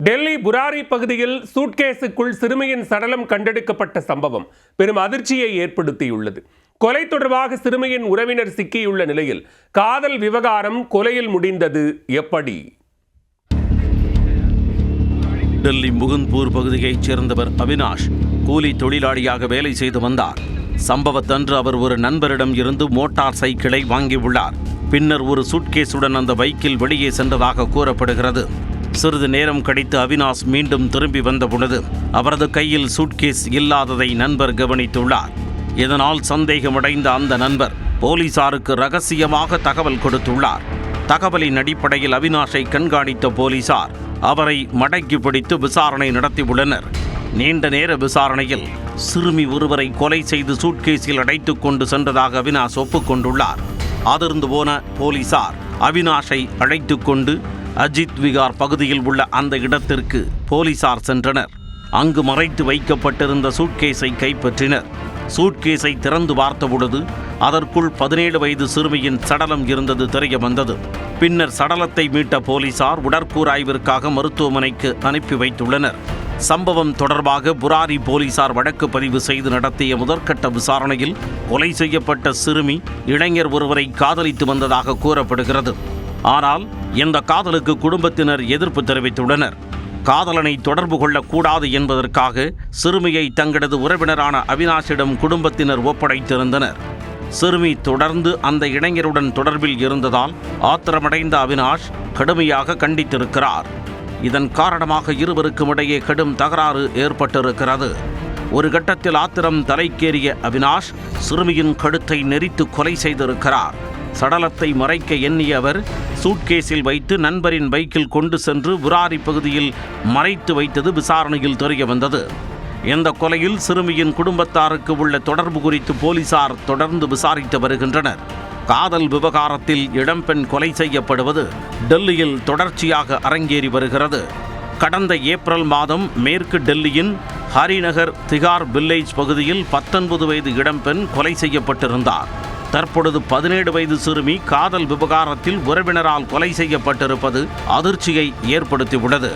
டெல்லி புராரி பகுதியில் சூட்கேஸுக்குள் சிறுமியின் சடலம் கண்டெடுக்கப்பட்ட சம்பவம் பெரும் அதிர்ச்சியை ஏற்படுத்தியுள்ளது. கொலை தொடர்பாக சிறுமியின் உறவினர் சிக்கியுள்ள நிலையில் காதல் விவகாரம் கொலையில் முடிந்தது எப்படி? டெல்லி முகுந்த்பூர் பகுதியைச் சேர்ந்தவர் அவினாஷ் கூலி தொழிலாளியாக வேலை செய்து வந்தார். சம்பவத்தன்று அவர் ஒரு நண்பரிடம் இருந்து மோட்டார் சைக்கிளை வாங்கியுள்ளார். பின்னர் ஒரு சூட்கேஸுடன் அந்த பைக்கில் வெளியே சென்றதாக கூறப்படுகிறது. சிறிது நேரம் கழித்து அவினாஷ் மீண்டும் திரும்பி வந்தபொழுது அவரது கையில் சூட்கேஸ் இல்லாததை நண்பர் கவனித்துள்ளார். இதனால் சந்தேகமடைந்த அந்த நண்பர் போலீசாருக்கு ரகசியமாக தகவல் கொடுத்துள்ளார். தகவலின் அடிப்படையில் அவினாஷை கண்காணித்த போலீசார் அவரை மடக்கி பிடித்து விசாரணை நடத்தியுள்ளனர். நீண்ட நேர விசாரணையில் சிறுமி ஒருவரை கொலை செய்து சூட்கேஸில் அடைத்துக் கொண்டு சென்றதாக அவினாஷ் ஒப்புக்கொண்டுள்ளார். அதிர்ந்து போன போலீசார் அவினாஷை அழைத்துக் கொண்டு அஜித் விகார் பகுதியில் உள்ள அந்த இடத்திற்கு போலீசார் சென்றனர். அங்கு மறைத்து வைக்கப்பட்டிருந்த சூட்கேஸை கைப்பற்றினர். சூட்கேஸை திறந்து பார்த்தபொழுது அதற்குள் 17 வயது சிறுமியின் சடலம் இருந்தது தெரிய வந்தது. பின்னர் சடலத்தை மீட்ட போலீசார் உடற்கூறாய்விற்காக மருத்துவமனைக்கு அனுப்பி வைத்துள்ளனர். சம்பவம் தொடர்பாக புராரி போலீசார் வழக்கு பதிவு செய்து நடத்திய முதற்கட்ட விசாரணையில் கொலை செய்யப்பட்ட சிறுமி இளைஞர் ஒருவரை காதலித்து வந்ததாக கூறப்படுகிறது. ஆனால் இந்த காதலுக்கு குடும்பத்தினர் எதிர்ப்பு தெரிவித்துள்ளனர். காதலனை தொடர்பு கொள்ளக்கூடாது என்பதற்காக சிறுமியை தங்களது உறவினரான அவினாஷிடம் குடும்பத்தினர் ஒப்படைத்திருந்தனர். சிறுமி தொடர்ந்து அந்த இளைஞருடன் தொடர்பில் இருந்ததால் ஆத்திரமடைந்த அவினாஷ் கடுமையாக கண்டித்திருக்கிறார். இதன் காரணமாக இருவருக்கும் இடையே கடும் தகராறு ஏற்பட்டிருக்கிறது. ஒரு கட்டத்தில் ஆத்திரம் தலைக்கேறிய அவினாஷ் சிறுமியின் கழுத்தை நெரித்து கொலை செய்திருக்கிறார். சடலத்தை மறைக்க எண்ணிய அவர் சூட்கேஸில் வைத்து நண்பரின் பைக்கில் கொண்டு சென்று புராரி பகுதியில் மறைத்து வைத்தது விசாரணையில் தெரிய வந்தது. இந்த கொலையில் சிறுமியின் குடும்பத்தாருக்கு உள்ள தொடர்பு குறித்து போலீசார் தொடர்ந்து விசாரித்து வருகின்றனர். காதல் விவகாரத்தில் இளம்பெண் கொலை செய்யப்படுவது டெல்லியில் தொடர்ச்சியாக அரங்கேறி வருகிறது. கடந்த ஏப்ரல் மாதம் மேற்கு டெல்லியின் ஹரிநகர் திகார் வில்லேஜ் பகுதியில் 19 வயது இளம்பெண் கொலை செய்யப்பட்டிருந்தார். தற்பொழுது 17 வயது சிறுமி காதல் விவகாரத்தில் உறவினரால் கொலை செய்யப்பட்டிருப்பது அதிர்ச்சியை ஏற்படுத்தியுள்ளது.